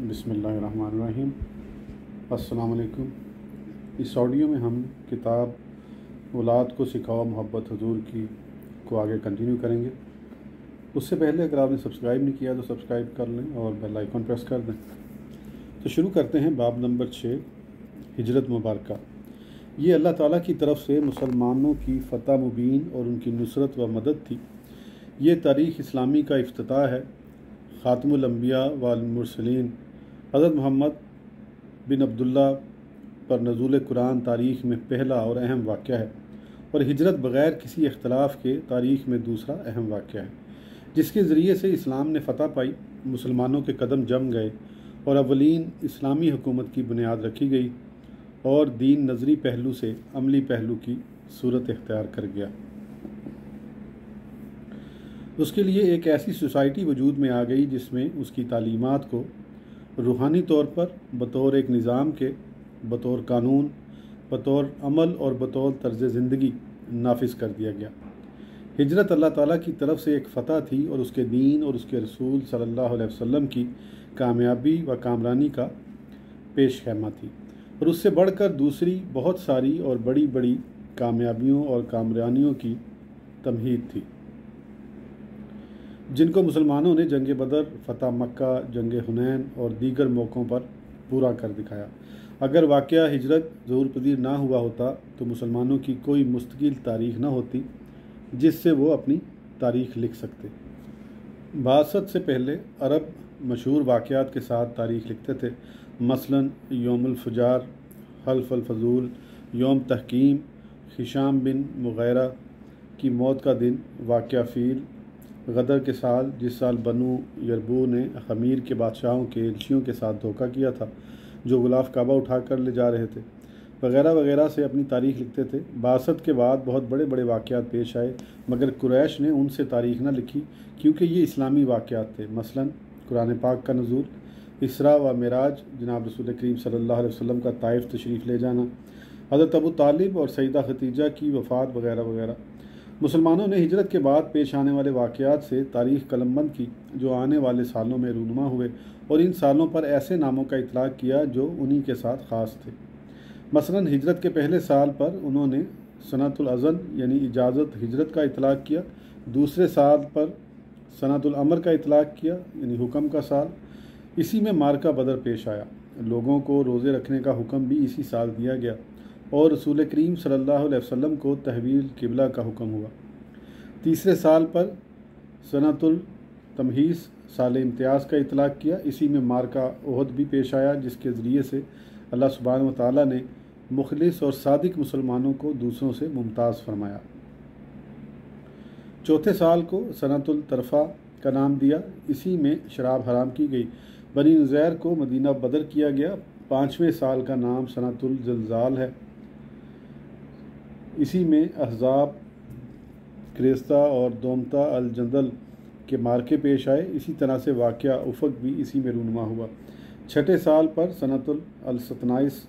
बिस्मिल्लाहिर्रहमानिर्रहीम। अस्सलाम वालेकुम। इस ऑडियो में हम किताब औलाद को सिखाओ मोहब्बत हुजूर की को आगे कंटिन्यू करेंगे। उससे पहले अगर आपने सब्सक्राइब नहीं किया तो सब्सक्राइब कर लें और बेल आइकन प्रेस कर दें। तो शुरू करते हैं। बाब नंबर 6, हिजरत मुबारका। ये अल्लाह ताला की तरफ से मुसलमानों की फ़तह मुबीन और उनकी नुसरत व मदद थी। ये तारीख़ इस्लामी का इफ्तिताह है। ख़ातमुल अंबिया वल मुरसलीन हज़रत मोहम्मद बिन अब्दुल्ला पर नज़ूल कुरान तारीख़ में पहला और अहम वाक़या है और हिजरत बग़ैर किसी इख्तलाफ के तारीख़ में दूसरा अहम वाक़या है, जिसके ज़रिए से इस्लाम ने फ़तह पाई, मुसलमानों के कदम जम गए और अव्वलीन इस्लामी हुकूमत की बुनियाद रखी गई और दीन नज़री पहलू से अमली पहलू की सूरत इख्तियार कर गया। उसके लिए एक ऐसी सोसाइटी वजूद में आ गई जिसमें उसकी तालीमात को रूहानी तौर पर बतौर एक निज़ाम के, बतौर कानून, बतौर अमल और बतौर तर्ज़ ज़िंदगी नाफिज कर दिया गया। हिजरत अल्लाह ताला की तरफ से एक फ़तह थी और उसके दीन और उसके रसूल सल्लल्लाहु अलैहि वसल्लम की कामयाबी व कामरानी का पेश खैमा थी और उससे बढ़कर दूसरी बहुत सारी और बड़ी बड़ी कामयाबियों और कामरानियों की तमहीद थी, जिनको मुसलमानों ने जंग बदर, फ़तह मक्का, जंग हुनैन और दीगर मौक़ों पर पूरा कर दिखाया। अगर वाक़या हिजरत ज़रूर पजीर ना हुआ होता तो मुसलमानों की कोई मुस्तकिल तारीख़ न होती जिससे वो अपनी तारीख़ लिख सकते। बासत से पहले अरब मशहूर वाक़यात के साथ तारीख़ लिखते थे, मसलन यौमुल फुजार, हल्फ़ अल फजूल, यौम तहकीम, हिशाम बिन मुग़ैरा की मौत का दिन, वाक़या फ़ील, गदर के साल जिस साल बनु यरबू ने खमीर के बादशाहों के एलचियों के साथ धोखा किया था जो गुलाफ काबा उठा कर ले जा रहे थे, वगैरह वगैरह से अपनी तारीख़ लिखते थे। बासत के बाद बहुत बड़े बड़े वाक़यात पेश आए मगर कुरैश ने उनसे तारीख़ न लिखी क्योंकि ये इस्लामी वाक़यात थे। मसलन कुरान पाक का नुज़ूल, इसरा व मिराज, जनाब रसूल करीम सल्लल्लाहु अलैहि वसल्लम का ताइफ तशरीफ़ ले जाना, हज़रत अबू तालिब और सईदा खतीजा की वफ़ात वगैरह वगैरह। मुसलमानों ने हिजरत के बाद पेश आने वाले वाक़यात से तारीख़ कलमबंद की जो आने वाले सालों में रूनुमा हुए और इन सालों पर ऐसे नामों का इतलाक़ किया जो उन्हीं के साथ ख़ास थे। मसलन हिजरत के पहले साल पर उन्होंने सनतुल अज़न यानी इजाज़त हिजरत का इतलाक़ किया, दूसरे साल पर सनतुल अमर का इतलाक़ किया यानी हुक्म का साल। इसी में मार्का बदर पेश आया। लोगों को रोज़े रखने का हुक्म भी इसी साल दिया गया और रसूल करीम सल्लल्लाहु अलैहि वसल्लम को तहवील किबला का हुक्म हुआ। तीसरे साल पर सनतुल तमहीस साल इम्तियाज़ का इतलाक़ किया। इसी में मार्का ओहद भी पेश आया जिसके ज़रिए से अल्लाह सुब्हानहू व तआला ने मुखलिस और सादिक मुसलमानों को दूसरों से मुमताज़ फरमाया। चौथे साल को सनतुल तरफ़ा का नाम दिया। इसी में शराब हराम की गई। बनी नुज़ैर को मदीना बदर किया गया। पाँचवें साल का नाम सनतुल ज़िलज़ाल है। इसी में अहज़ाब, क्रेस्ता और दोमता अल जंदल के मार्के पेश आए। इसी तरह से वाक़या उफ़क़ भी इसी में रूनुमा हुआ। छठे साल पर सनतुल अल सतनाइस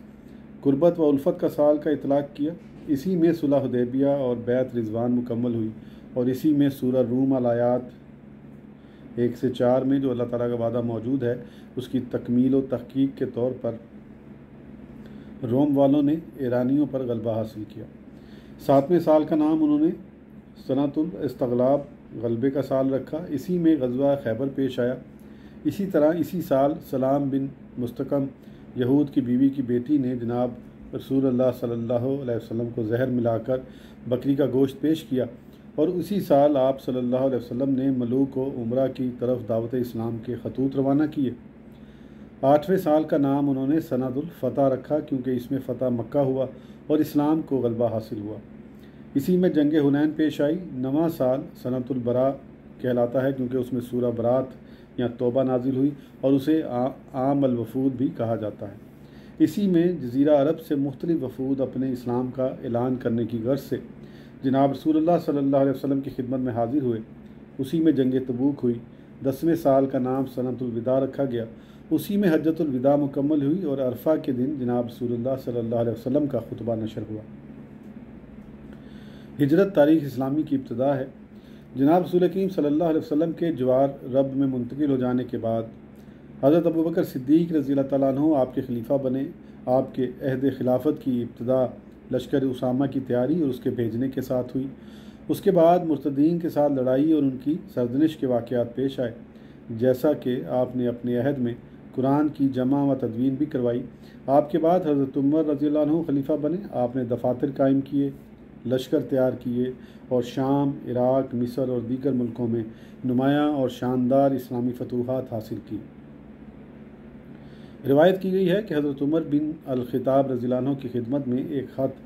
कुर्बत व उल्फ़त का साल का इतलाक़ किया। इसी में सुलह हुदैबिया और बैत रिज़वान मुकम्मल हुई और इसी में सूरह रूम अल आयात 1 से 4 में जो अल्लाह ताला का वादा मौजूद है उसकी तकमील व तहक़ीक़ के तौर पर रोम वालों ने ईरानियों पर गलबा हासिल किया। सातवें साल का नाम उन्होंने सनतुल इस्तग़लाब गलबे का साल रखा। इसी में ग़ज़वा खैबर पेश आया। इसी तरह इसी साल सलाम बिन मुस्तकम यहूद की बीवी की बेटी ने जनाब रसूलुल्लाह सल्लल्लाहु अलैहि वसल्लम को जहर मिलाकर बकरी का गोश्त पेश किया और उसी साल आप सल्लल्लाहु अलैहि वसल्लम ने मलूक को उम्रा की तरफ दावत इस्लाम के ख़तूत रवाना किए। आठवें साल का नाम उन्होंने सनतुल फ़तह रखा क्योंकि इसमें फ़तह मक्का हुआ और इस्लाम को गलबा हासिल हुआ। इसी में जंग हुनैन पेश आई। नवां साल सनतुल बरा कहलाता है क्योंकि उसमें सूरह बरात या तौबा नाजिल हुई और उसे आम अल वफूद भी कहा जाता है। इसी में जज़ीरा अरब से मुख्तलिफ वफूद अपने इस्लाम का ऐलान करने की गर्ज से जनाब रसूलुल्लाह सल्लल्लाहु अलैहि वसल्लम की खिदमत में हाजिर हुए। उसी में जंग तबूक हुई। 10वें साल का नाम सनतुल विदा रखा गया। उसी में हज्जतुल विदा मुकम्मल हुई और अरफा के दिन जनाब रसूलुल्लाह सल्लल्लाहु अलैहि वसल्लम का खुतबा नशर हुआ। हिजरत तारीख़ इस्लामी की इब्तिदा है। जनाब रसूल करीम सल्लल्लाहु अलैहि वसल्लम के जवार रब में मुंतकिल हो जाने के बाद हज़रत अबू बकर सिद्दीक़ रज़ियल्लाहु तआला अन्हु आपके खलीफा बने। आपके अहद खिलाफत की इब्तिदा लश्कर उसामा की तैयारी और उसके भेजने के साथ हुई। उसके बाद मुर्तदीन के साथ लड़ाई और उनकी सरदनिश के वाक़यात पेश आए। जैसा कि आपने अपने अहद में कुरान की जमा व तदवीन भी करवाई। आपके बाद हज़रत उमर रज़ियल्लाहु अन्हु खलीफा बने। आपने दफातर कायम किए, लश्कर तैयार किए और शाम, इराक़, मिस्र और दीगर मुल्कों में नुमायाँ और शानदार इस्लामी फतूहात हासिल की। रिवायत की गई है कि हज़रत उमर बिन अल-ख़िताब रज़ियल्लाहु अन्हु की खिदमत में एक ख़त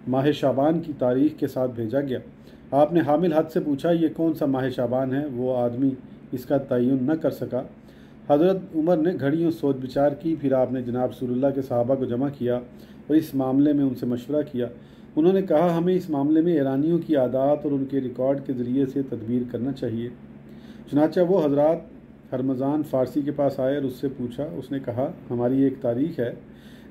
माह शाबान की तारीख़ के साथ भेजा गया। आपने हामिल हद से पूछा, ये कौन सा माह शाबान है? वो आदमी इसका तयन न कर सका। हज़रत उमर ने घड़ियों सोच विचार की। फिर आपने जनाब रसूलुल्लाह के सहाबा को जमा किया और इस मामले में उनसे मशवरा किया। उन्होंने कहा, हमें इस मामले में ईरानियों की आदात और उनके रिकॉर्ड के ज़रिए से तदबीर करना चाहिए। चुनांचे वो हज़रात हरमज़ान फ़ारसी के पास आए और उससे पूछा। उसने कहा, हमारी एक तारीख़ है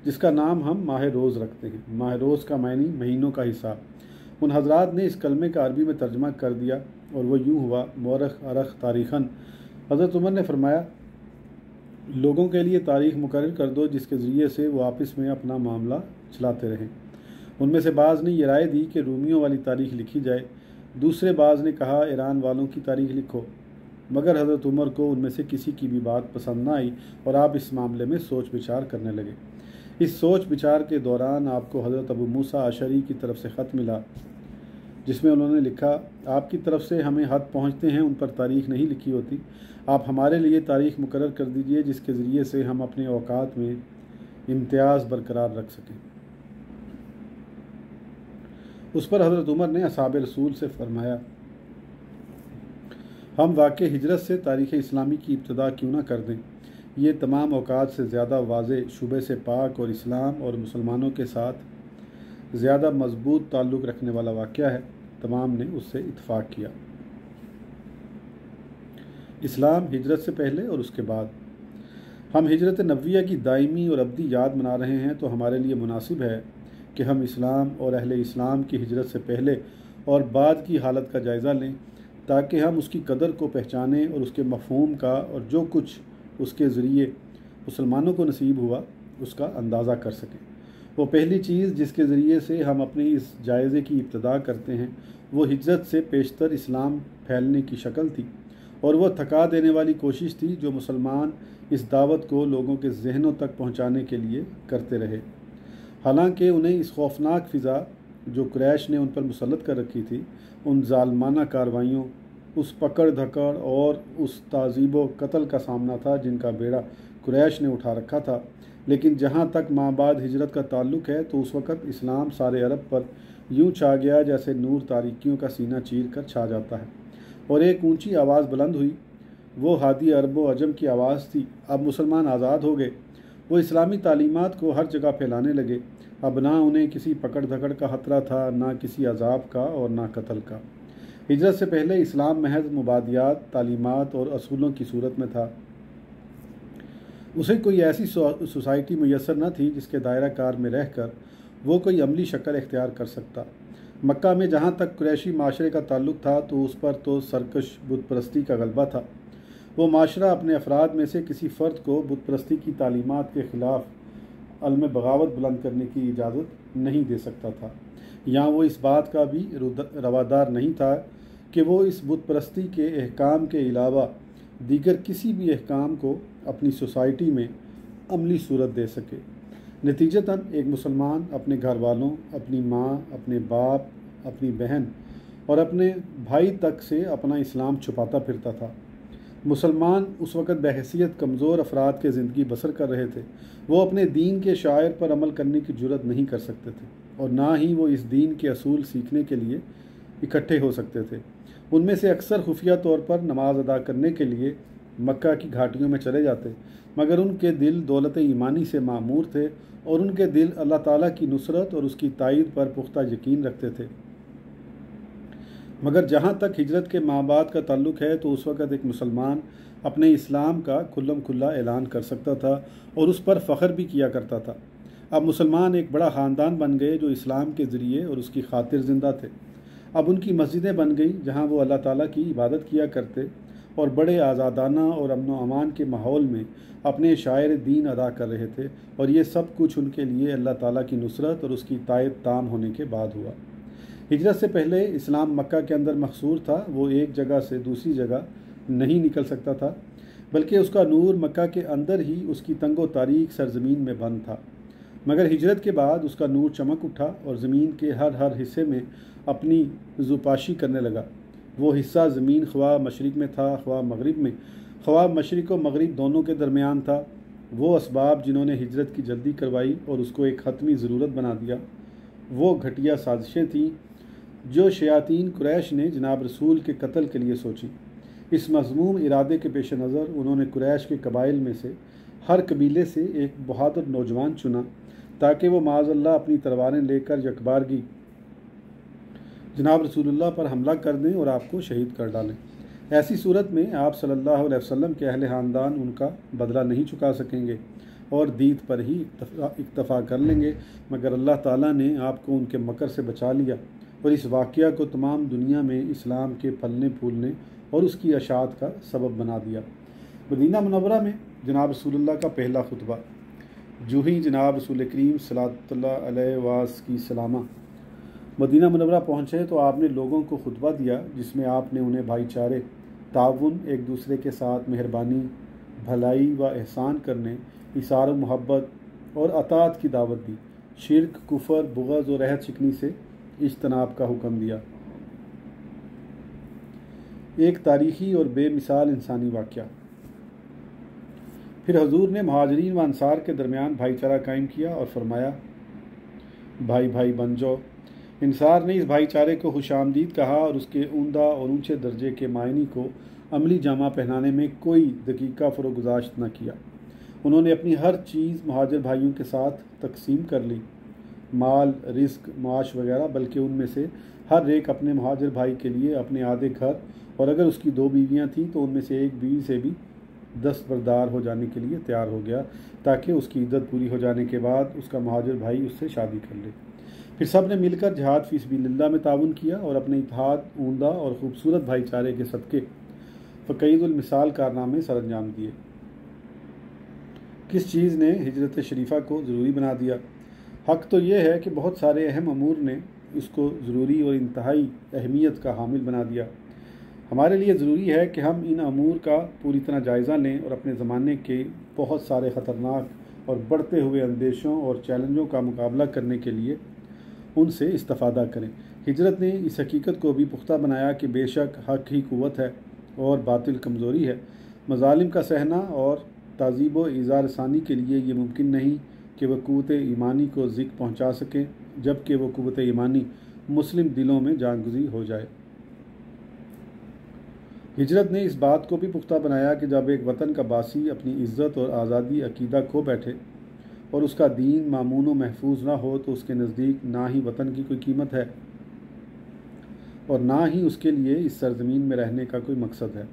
जिसका नाम हम माह रोज़ रखते हैं। माह रोज़ का मायनी महीनों का हिसाब। उन हज़रात ने इस कलमे का अरबी में तर्जमा कर दिया और वह यूँ हुआ, मौरख अरख तारीख़न। हज़रत उमर ने फरमाया, लोगों के लिए तारीख़ मुकर्रर कर दो जिसके ज़रिए से वो आपस में अपना मामला चलाते रहें। उनमें से बाज़ ने यह राय दी कि रूमियों वाली तारीख़ लिखी जाए। दूसरे बाज़ ने कहा, ईरान वालों की तारीख़ लिखो। मगर हज़रत उमर को उनमें से किसी की भी बात पसंद न आई और आप इस मामले में सोच विचार करने लगे। इस सोच विचार के दौरान आपको हज़रत अबू मूसा अशरी की तरफ से ख़त मिला जिसमें उन्होंने लिखा, आपकी तरफ से हमें हद पहुँचते हैं, उन पर तारीख़ नहीं लिखी होती। आप हमारे लिए तारीख़ मुकर्रर कर दीजिए जिसके ज़रिए से हम अपने औकात में इम्तियाज़ बरकरार रख सकें। उस पर हज़रत उमर ने असहाब रसूल से फरमाया, हम वाक़ई हिजरत से तारीख़ इस्लामी की इब्तिदा क्यों ना कर दें। ये तमाम औकात से ज़्यादा वाज़े, शुबे से पाक और इस्लाम और मुसलमानों के साथ ज़्यादा मजबूत ताल्लुक़ रखने वाला वाक़या है। तमाम ने उससे इत्फ़ाक़ किया। इस्लाम हिजरत से पहले और उसके बाद। हम हिजरत नबविया की दायमी और अब्दी याद मना रहे हैं तो हमारे लिए मुनासिब है कि हम इस्लाम और अहले इस्लाम की हिजरत से पहले और बाद की हालत का जायज़ा लें ताकि हम उसकी कदर को पहचानें और उसके मफ़हूम का और जो कुछ उसके ज़रिए मुसलमानों को नसीब हुआ उसका अंदाज़ा कर सकें। वो पहली चीज़ जिसके ज़रिए से हम अपने इस जायज़े की इब्तिदा करते हैं वो हिजरत से पेशतर इस्लाम फैलने की शक्ल थी और वह थका देने वाली कोशिश थी जो मुसलमान इस दावत को लोगों के जहनों तक पहुँचाने के लिए करते रहे। हालांकि उन्हें इस खौफनाक फ़िज़ा जो कुरैश ने उन पर मुसल्लत कर रखी थी, उन ज़ालमाना कार्रवाइयों, उस पकड़ धकड़ और उस ताज़ीब व कत्ल का सामना था जिनका बेड़ा कुरैश ने उठा रखा था। लेकिन जहाँ तक माबाद हिजरत का ताल्लुक़ है तो उस वक़्त इस्लाम सारे अरब पर यूँ छा गया जैसे नूर तारीकियों का सीना चीर कर छा जाता है और एक ऊंची आवाज़ बुलंद हुई। वो हादी अरब व अजम की आवाज़ थी। अब मुसलमान आज़ाद हो गए। वो इस्लामी तालीमात को हर जगह फैलाने लगे। अब ना उन्हें किसी पकड़ धकड़ का ख़तरा था, ना किसी अजाब का और ना कत्ल का। हिजरत से पहले इस्लाम महज मुबादियात, तालीमात और असूलों की सूरत में था। उसे कोई ऐसी सोसाइटी मुयसर न थी जिसके दायरा कार में रहकर वो कोई अमली शक्ल इख्तियार कर सकता। मक्का में जहाँ तक कुरैशी माशरे का ताल्लुक़ था तो उस पर तो सरकश बुत परस्ती का गलबा था। वो माशरा अपने अफराद में से किसी फ़र्द को बुत परस्ती की तालीमात के ख़िलाफ़ अलम बगावत बुलंद करने की इजाज़त नहीं दे सकता था। यहाँ वो इस बात का भी रवादार नहीं था कि वो इस बुत परस्ती के अहकाम के अलावा दीगर किसी भी अहकाम को अपनी सोसाइटी में अमली सूरत दे सके। नतीजतन एक मुसलमान अपने घर वालों, अपनी माँ, अपने बाप, अपनी बहन और अपने भाई तक से अपना इस्लाम छुपाता फिरता था। मुसलमान उस वक़्त बहैसियत कमज़ोर अफराद के ज़िंदगी बसर कर रहे थे। वो अपने दीन के शायर पर अमल करने की जुर्रत नहीं कर सकते थे और ना ही वो इस दीन के असूल सीखने के लिए इकट्ठे हो सकते थे। उनमें से अक्सर खुफिया तौर पर नमाज अदा करने के लिए मक्का की घाटियों में चले जाते, मगर उनके दिल दौलत ईमानी से मामूर थे और उनके दिल अल्लाह ताला की नुसरत और उसकी तायद पर पुख्ता यकीन रखते थे। मगर जहाँ तक हिजरत के माबाद का ताल्लुक़ है तो उस वक़्त एक मुसलमान अपने इस्लाम का खुल्लम खुल्ला ऐलान कर सकता था और उस पर फ़ख्र भी किया करता था। अब मुसलमान एक बड़ा ख़ानदान बन गए जो इस्लाम के ज़रिए और उसकी खातिर ज़िंदा थे। अब उनकी मस्जिदें बन गई जहाँ वो अल्लाह ताला की इबादत किया करते और बड़े आज़ादाना और अमन व अमान के माहौल में अपने शायर दीन अदा कर रहे थे, और ये सब कुछ उनके लिए अल्लाह ताला की नुसरत और उसकी तायद ताम होने के बाद हुआ। हिजरत से पहले इस्लाम मक्का के अंदर मखसूर था, वो एक जगह से दूसरी जगह नहीं निकल सकता था, बल्कि उसका नूर मक्का के अंदर ही उसकी तंगो तारीक सरजमीन में बंद था। मगर हिजरत के बाद उसका नूर चमक उठा और ज़मीन के हर हिस्से में अपनी ज़ुपाशी करने लगा। वो हिस्सा ज़मीन ख्वाह मशरिक़ में था, ख्वाह मगरिब में, ख्वाह मशरिक़ व मगरिब दोनों के दरमियान था। वो असबाब जिन्होंने हिजरत की जल्दी करवाई और उसको एक ख़त्मी ज़रूरत बना दिया, वो घटिया साजिशें थीं जो शयातीन कुरैश ने जनाब रसूल के कत्ल के लिए सोची। इस मज़मूम इरादे के पेश नज़र उन्होंने कुरैश के कबाइल में से हर कबीले से एक बहादुर नौजवान चुना ताकि वो माज़अल्लाह अपनी तलवारें लेकर यकबारगी जनाब रसूलुल्लाह पर हमला कर दें और आपको शहीद कर डालें। ऐसी सूरत में आप सल्लल्लाहु अलैहि वसल्लम के अहले ख़ानदान उनका बदला नहीं चुका सकेंगे और दीद पर ही इक्तफ़ा कर लेंगे, मगर अल्लाह ताला ने आपको उनके मकर से बचा लिया और इस वाक़या को तमाम दुनिया में इस्लाम के फलने फूलने और उसकी अशात का सबब बना दिया। मदीना मुनव्वरा में जनाब रसूलुल्लाह का पहला खुतबा। जो ही जनाब रसूल करीम सल्लल्लाहु अलैहि वसल्लम की सलामा मदीना मुनव्वरा पहुँचे तो आपने लोगों को खुतबा दिया, जिसमें आपने उन्हें भाईचारे, ताउन, एक दूसरे के साथ मेहरबानी, भलाई व एहसान करने, इसार मोहब्बत और अतात की दावत दी। शिरक, कुफर, बुग़्ज़ और रहत शिकनी से इज्तनाब का हुक्म दिया। एक तारीख़ी और बेमिसाल इंसानी वाक़या। फिर हजूर ने मुहाजिरीन व अंसार के दरमियान भाईचारा कायम किया और फरमाया, भाई भाई बन जाओ। इंसार ने इस भाईचारे को खुशामदीद कहा और उसके उम्दा और ऊंचे दर्जे के मायनी को अमली जामा पहनाने में कोई दकीका फ़रोगुज़ाश्त न किया। उन्होंने अपनी हर चीज़ मुहाजिर भाइयों के साथ तकसीम कर ली, माल, रिस्क, माश वगैरह, बल्कि उनमें से हर एक अपने मुहाजिर भाई के लिए अपने आधे घर, और अगर उसकी 2 बीवियाँ थीं तो उनमें से एक बीवी से भी दस्तबरदार हो जाने के लिए तैयार हो गया, ताकि उसकी इद्दत पूरी हो जाने के बाद उसका मुहाजिर भाई उससे शादी कर ले। फिर सब ने मिलकर जिहाद फ़ी सबिलिल्लाह में ताउन किया और अपने इत्तेहाद, उम्दा और ख़ूबसूरत भाईचारे के सदक़े फ़क़ीदुल मिसाल कारनामे सर अंजाम दिए। किस चीज़ ने हिजरत शरीफ़ा को ज़रूरी बना दिया? हक़ तो यह है कि बहुत सारे अहम अमूर ने इसको ज़रूरी और इंतहाई अहमियत का हामिल बना दिया। हमारे लिए ज़रूरी है कि हम इन अमूर का पूरी तरह जायज़ा लें और अपने ज़माने के बहुत सारे ख़तरनाक और बढ़ते हुए अंदेशों और चैलेंजों का मुकाबला करने के लिए उनसे इस्तिफ़ादा करें। हिजरत ने इस हकीकत को भी पुख्ता बनाया कि बेशक हक़ ही क़ुव्वत है और बातिल कमज़ोरी है। मज़ालिम का सहना और ताज़ीब व इज़ार रसानी के लिए ये मुमकिन नहीं कि वह क़ुव्वत ईमानी को ज़िक पहुँचा सकें, जबकि वह क़ुव्वत ईमानी मुस्लिम दिलों में जानगुज़ी हो जाए। हिजरत ने इस बात को भी पुख्ता बनाया कि जब एक वतन का बासी अपनी इज़्ज़त और आज़ादी अकीदा खो बैठे और उसका दीन मामून व महफूज ना हो तो उसके नज़दीक ना ही वतन की कोई कीमत है और ना ही उसके लिए इस सरज़मीन में रहने का कोई मकसद है।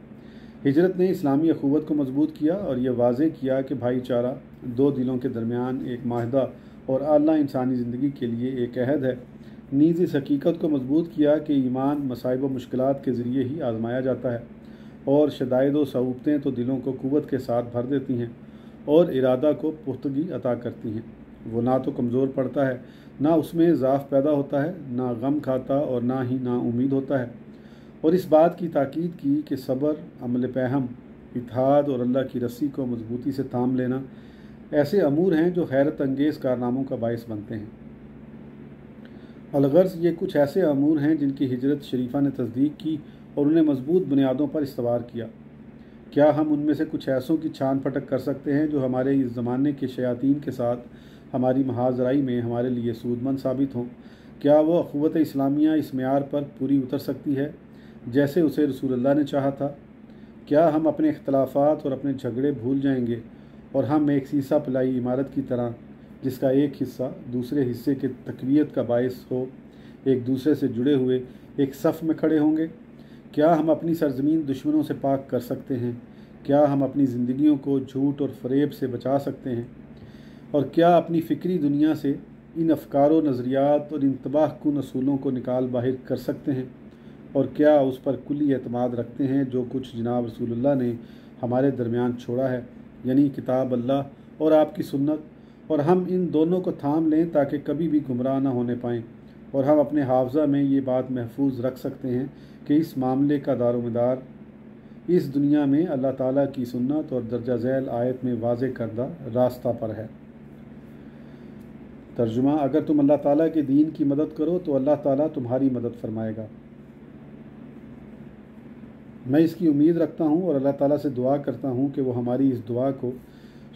हिजरत ने इस्लामी अखुवत को मजबूत किया और यह वाज़े किया कि भाईचारा 2 दिलों के दरमियान एक माहदा और आला इंसानी ज़िंदगी के लिए एक अहद है। नीज़ इस हकीकत को मजबूत किया कि ईमान मसाइब व मुश्किलात के ज़रिए ही आजमाया जाता है और शदाइद व सऊबतें तो दिलों को क़ुव्वत के साथ भर देती हैं और इरादा को पुख्तगी अता करती हैं। वो ना तो कमज़ोर पड़ता है, ना उसमें ज़ाफ़ पैदा होता है, ना गम खाता और ना ही ना उम्मीद होता है। और इस बात की ताकीद की कि सब्र, अमल पहम, इत्तेहाद और अल्लाह की रस्सी को मजबूती से थाम लेना ऐसे अमूर हैं जो हैरत अंगेज़ कारनामों का बायस बनते हैं। अलगर्ज़ ये कुछ ऐसे अमूर हैं जिनकी हिजरत शरीफ़ा ने तस्दीक की और उन्हें मजबूत बुनियादों पर इस्तवार किया। क्या हम उनमें से कुछ ऐसों की छान फटक कर सकते हैं जो हमारे इस ज़माने के शयातीन के साथ हमारी महाजराई में हमारे लिए सूदमंद साबित हों? क्या वह अख़ुवत इस्लामिया इस मेयार पर पूरी उतर सकती है जैसे उसे रसूलुल्लाह ने चाहा था? क्या हम अपने इख्तलाफात और अपने झगड़े भूल जाएंगे और हम एक सीसा पिलाई इमारत की तरह, जिसका एक हिस्सा दूसरे हिस्से के तक़वियत का बायस हो, एक दूसरे से जुड़े हुए एक सफ़ में खड़े होंगे? क्या हम अपनी सरज़मीन दुश्मनों से पाक कर सकते हैं? क्या हम अपनी ज़िंदगियों को झूठ और फ़रेब से बचा सकते हैं? और क्या अपनी फ़िक्री दुनिया से इन अफ़कार व नज़रियात और इन तबाहकुन असूलों को निकाल बाहिर कर सकते हैं? और क्या उस पर कुल्ली एतमाद रखते हैं जो कुछ जनाब रसूलुल्लाह ने हमारे दरमियान छोड़ा है, यानी किताब अल्लाह और आपकी सुन्नत, और हम इन दोनों को थाम लें ताकि कभी भी गुमराह न होने पाएँ, और हम अपने हाफजा में ये बात महफूज रख सकते हैं कि इस मामले का दारोमदार इस दुनिया में अल्लाह ताला की सुन्नत और दर्जा झैल आयत में वाज़े करदा रास्ता पर है। तर्जुमा, अगर तुम अल्लाह ताला के दीन की मदद करो तो अल्लाह ताला तुम्हारी मदद फरमाएगा। मैं इसकी उम्मीद रखता हूँ और अल्लाह ताला से दुआ करता हूँ कि वो हमारी इस दुआ को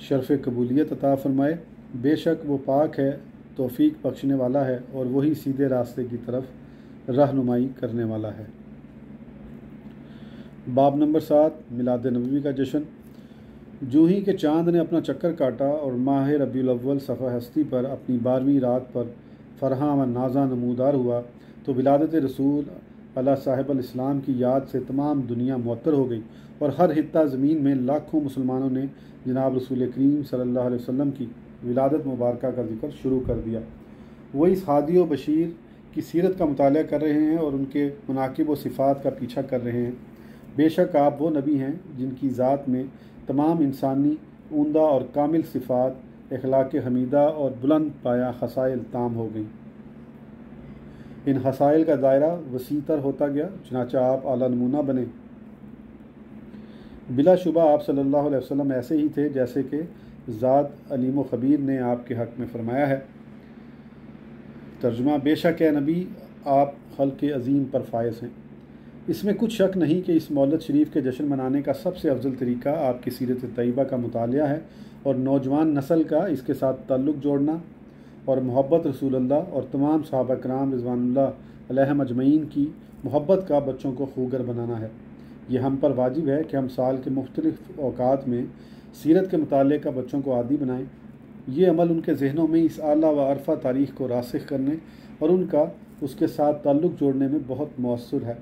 शर्फ़ कबूलियत अता फ़रमाए। बेशक वो पाक है, तौफ़ीक बख्शने वाला है और वही सीधे रास्ते की तरफ रहनुमाई करने वाला है। बाब नंबर 7, मिलाद नबवी का जश्न। जूँ ही के चाँद ने अपना चक्कर काटा और माह रबीउल अव्वल सफ़ा हस्ती पर अपनी 12वीं रात पर फ़रहा व नाज़ा नमूदार हुआ तो विलादत रसूल अला साहिब अल इस्लाम की याद से तमाम दुनिया मुअत्तर हो गई और हर हित्ता ज़मीन में लाखों मुसलमानों ने जनाब रसूल करीम सल्लल्लाहु अलैहि वसल्लम की विलादत मुबारक का जिक्र शुरू कर दिया। वो इस हादी व बशीर की सीरत का मुताला कर रहे हैं और उनके मनाकिब व सिफ़ात का पीछा कर रहे हैं। बेशक आप वो नबी हैं जिनकी ज़ात में तमाम इंसानी उम्दा और कामिल सिफ़ात अखलाक हमीदा और बुलंद पाया खसाइल ताम हो गई। इन खसाइल का दायरा वसीतर होता गया, चनाचा आप आला नमूना बने। बिलाशुबा आप सल्लल्लाहु अलैहि वसल्लम ऐसे ही थे जैसे कि ज़ात अलीम व ख़बीर ने आपके हक़ में फ़रमाया है। तर्जुमा, बेशक है नबी आप खल्क़ अज़ीम पर फ़ायज़ हैं। इसमें कुछ शक नहीं कि इस मौलद शरीफ के जश्न मनाने का सबसे अफजल तरीका आपकी सीरत तैयबा का मुतालिया है और नौजवान नस्ल का इसके साथ ताल्लुक़ जोड़ना और मोहब्बत रसूलुल्लाह और तमाम सहाबा कराम रिज़वानुल्लाह अलैहिम अजमईन की मोहब्बत का बच्चों को खूगर बनाना है। ये हम पर वाजिब है कि हम साल के मुख्तलिफ़ औकात में सीरत के मुताले का बच्चों को आदी बनाएं। ये अमल उनके जहनों में इस आला व अरफा तारीख़ को रासिख करने और उनका उसके साथ ताल्लुक़ जोड़ने में बहुत मौसर है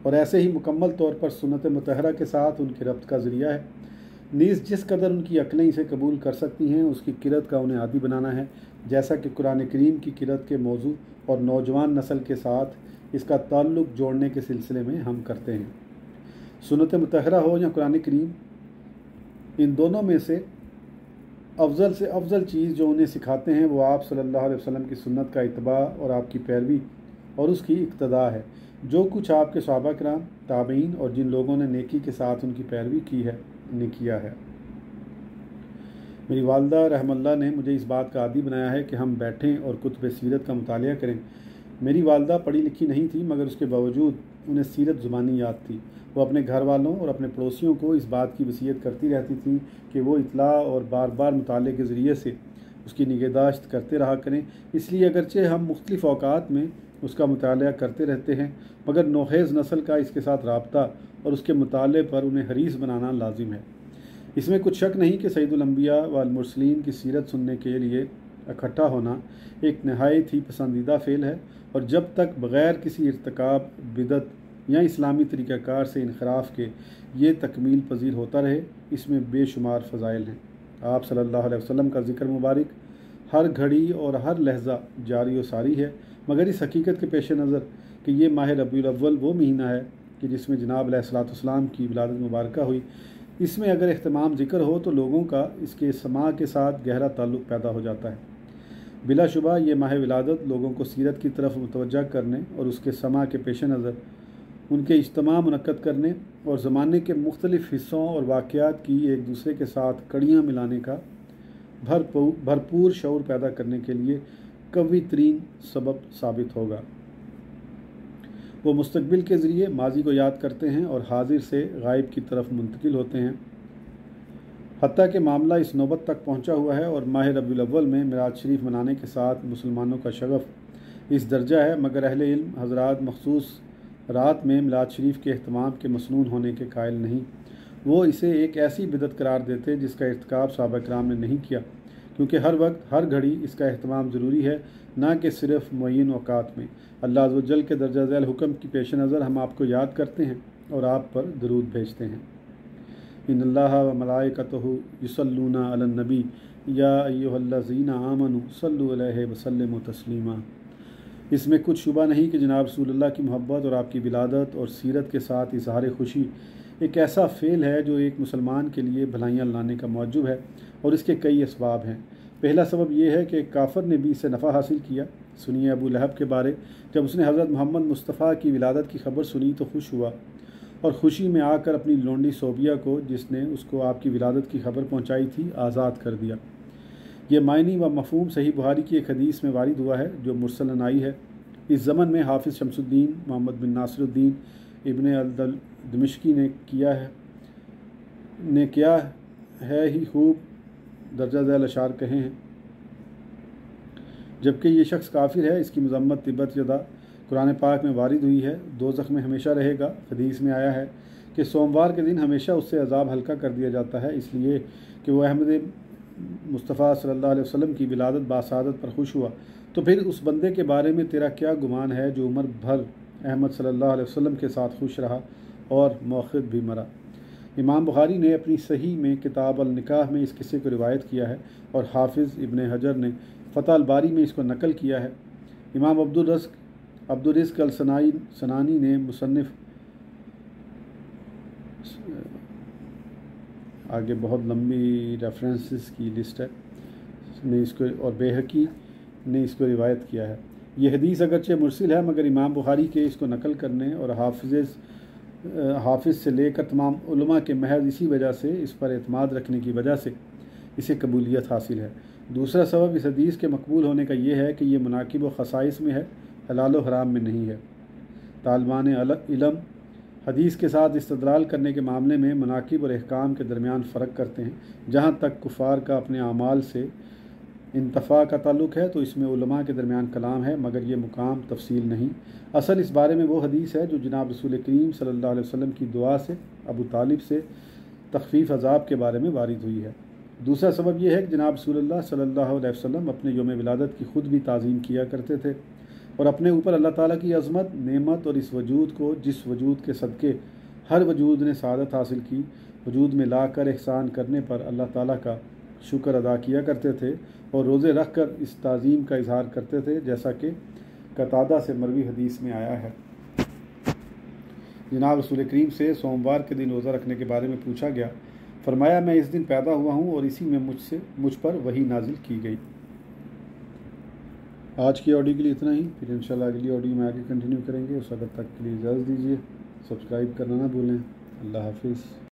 और ऐसे ही मुकम्मल तौर पर सुन्नत मुतहरा के साथ उनके रब्त का ज़रिया है। नीज़ जिस कदर उनकी अक्लें इसे कबूल कर सकती हैं उसकी किरत का उन्हें आदी बनाना है, जैसा कि कुरान करीम की किरत के मौजू और नौजवान नस्ल के साथ इसका ताल्लुक़ जोड़ने के सिलसिले में हम करते हैं। सुन्नत मुतहरा हो या कुरान करीम, इन दोनों में से अफजल से अफजल चीज़ जो उन्हें सिखाते हैं वो आप सल्लल्लाहु अलैहि वसल्लम की सुन्नत का इत्तबा और आपकी पैरवी और उसकी इक्तदा है। जो कुछ आपके सहाबा किराम, ताबईन और जिन लोगों ने नेकी के साथ उनकी पैरवी की है ने किया है। मेरी वालदा रहमल्ला ने मुझे इस बात का आदी बनाया है कि हम बैठें और कुतुब सीरत का मुतालिया करें। मेरी वालदा पढ़ी लिखी नहीं थी मगर उसके बावजूद उन्हें सीरत ज़ुबानी याद थी। वो अपने घर वालों और अपने पड़ोसियों को इस बात की वसीयत करती रहती थी कि वो इतला और बार बार मुताले के ज़रिए से उसकी निगहदाश्त करते रहा करें। इसलिए अगरचे हम मुख्तलिफ़ औकात में उसका मुताला करते रहते हैं मगर नोखेज़ नस्ल का इसके साथ राब्ता और उसके मुताले पर उन्हें हरीस बनाना लाजिम है। इसमें कुछ शक नहीं कि सैयदुल अंबिया वल मुरसलीन की सीरत सुनने के लिए इकट्ठा होना एक नहायत ही पसंदीदा फ़ेल है और जब तक बग़ैर किसी इर्तिकाब, बिदत या इस्लामी तरीक़ाकार से इनखराफ के ये तकमील पजीर होता रहे, इसमें बेशुमार फ़ज़ाइल हैं। आप सल्लल्लाहु अलैहि वसल्लम का ज़िक्र मुबारक हर घड़ी और हर लहजा जारी व सारी है, मगर इस हकीकत के पेश नज़र कि ये माह रबीउल अव्वल वो महीना है कि जिसमें जनाब अलैहिस्सलाम की विलादत मुबारक हुई, इसमें अगर इख्तिमाम ज़िक्र हो तो लोगों का इसके समा के साथ गहरा ताल्लुक़ पैदा हो जाता है। बिलाशुबा ये माह विलादत लोगों को सीरत की तरफ मुतवज्जा करने और उसके समा के पेश नज़र उनके इज्तिमा मुनक्कद करने और ज़माने के मुख्तलिफ़ हिस्सों और वाक़यात की एक दूसरे के साथ कड़ियाँ मिलाने का भरपूर शऊर पैदा करने के लिए कवी तरीन सबब साबित होगा। वो मुस्तकबिल के ज़रिए माजी को याद करते हैं और हाजिर से गायब की तरफ मुंतकिल होते हैं। हत्ता कि मामला इस नौबत तक पहुँचा हुआ है और माह रबीउल अव्वल में मिलाद शरीफ मनाने के साथ मुसलमानों का शगफ़ इस दर्जा है, मगर अहले इल्म हज़रात मखसूस रात में मिलाद शरीफ के अहतमाम के मसनून होने के कायल नहीं। वो इसे एक ऐसी बिदत करार देते जिसका इर्तिकाब सहाबा किराम ने नहीं किया, क्योंकि हर वक्त हर घड़ी इसका अहतमाम ज़रूरी है, ना कि सिर्फ मुअय्यन औकात में। अल्लाह अज़्ज़ व जल के दर्जा ज़ैल हुक्म की पेश नज़र हम आपको याद करते हैं और आप पर दरूद भेजते हैं। इन्नल्लाह व मलाइकतहु युसल्लूना अलन नबी या अय्युहल्लज़ीना आमनु सल्लु अलैहि व सल्लिमु तस्लीमा। इसमें कुछ शुबा नहीं कि जनाब रसूलुल्लाह की मोहब्बत और आपकी विलादत और सीरत के साथ इजहार खुशी एक ऐसा फ़ेल है जो एक मुसलमान के लिए भलाइयाँ लाने का मौजूब है, और इसके कई असबाब हैं। पहला सबब यह है कि काफर ने भी इससे नफ़ा हासिल किया। सुनिए अबू लहब के बारे। जब उसने हज़रत मोहम्मद मुस्तफ़ा की विलादत की खबर सुनी तो खुश हुआ और ख़ुशी में आकर अपनी लोंडी सोबिया को, जिसने उसको आपकी विलादत की खबर पहुँचाई थी, आज़ाद कर दिया। ये मायनी व मफ़हूम सही बुखारी की एक हदीस में वारिद हुआ है जो मुरसलन आई है। इस ज़मन में हाफिज़ शमसुद्दीन मोहम्मद बिन नासिरुद्दीन इब्ने अल दमिश्की ने क्या है ही खूब दर्जा झैल अशार कहे हैं, जबकि ये शख्स काफिर है। इसकी मजम्मत तिब्बत यदा कुरान पाक में वारिद हुई है। दोज़ख में हमेशा रहेगा। हदीस में आया है कि सोमवार के दिन हमेशा उससे अजाब हल्का कर दिया जाता है, इसलिए कि वह अहमद मुस्तफ़ा सल्लल्लाहु अलैहि वसल्लम की विलादत बासादत पर खुश हुआ। तो फिर उस बंदे के बारे में तेरा क्या गुमान है जो उम्र भर अहमद सल्लल्लाहु अलैहि वसल्लम के साथ खुश रहा और मौक़िद भी मरा। इमाम बुखारी ने अपनी सही में किताब अल निकाह में इस किस्से को रिवायत किया है और हाफिज़ इब्ने हजर ने फ़तह अल बारी में इसको नकल किया है। इमाम अब्दुर्रिज़्क़ अल सनानी ने मुसन्निफ़, आगे बहुत लंबी रेफरेंसेस की लिस्ट है, ने इसको, और बैहक़ी ने इसको रिवायत किया है। ये हदीस अगरचे मुरसिल है, मगर इमाम बुखारी के इसको नकल करने और हाफिज़ से लेकर तमाम उलमा के महज इसी वजह से, इस पर एतमाद रखने की वजह से इसे कबूलियत हासिल है। दूसरा सबब इस हदीस के मकबूल होने का यह है कि यह मुनाकिब व खसाइस में है, हलाल व हराम में नहीं है। तालिबान इल्म हदीस के साथ इस्तदलाल करने के मामले में मुनाकिब और अहकाम के दरमियान फ़र्क करते हैं। जहाँ तक कुफ़ार का अपने आमाल से इंतफ़ा का ताल्लुक़ है तो इसमें उलमा के दरमियान कलाम है, मगर ये मुकाम तफसील नहीं। असल इस बारे में वो हदीस है जो जनाब रसूल करीम सल्लल्लाहु अलैहि वसल्लम की दुआ से अबू तालिब से तख़फ़ीफ़ अज़ाब के बारे में वारिद हुई है। दूसरा सबब यह है कि जनाब रसूलुल्लाह सल्लल्लाहु अलैहि वसल्लम अपने यौम विलादत की ख़ुद भी ताज़ीम किया करते थे और अपने ऊपर अल्लाह ताला की अज़मत, नेमत और इस वजूद को, जिस वजूद के सदक़े हर वजूद ने सादत हासिल की, वजूद में ला कर एहसान करने पर अल्लाह ताला का शुक्र अदा किया करते थे और रोज़े रख कर इस ताज़ीम का इजहार करते थे, जैसा कि कतादा से मरवी हदीस में आया है। जनाब रसूल करीम से सोमवार के दिन रोज़ा रखने के बारे में पूछा गया। फरमाया, मैं इस दिन पैदा हुआ हूँ और इसी में मुझ पर वही नाजिल की गई। आज की ऑडियो के लिए इतना ही, फिर इंशाल्लाह अगली ऑडियो में आगे कंटिन्यू करेंगे। उस वक्त तक के लिए इजाज़त दीजिए। सब्सक्राइब करना ना भूलें। अल्लाह हाफिज़।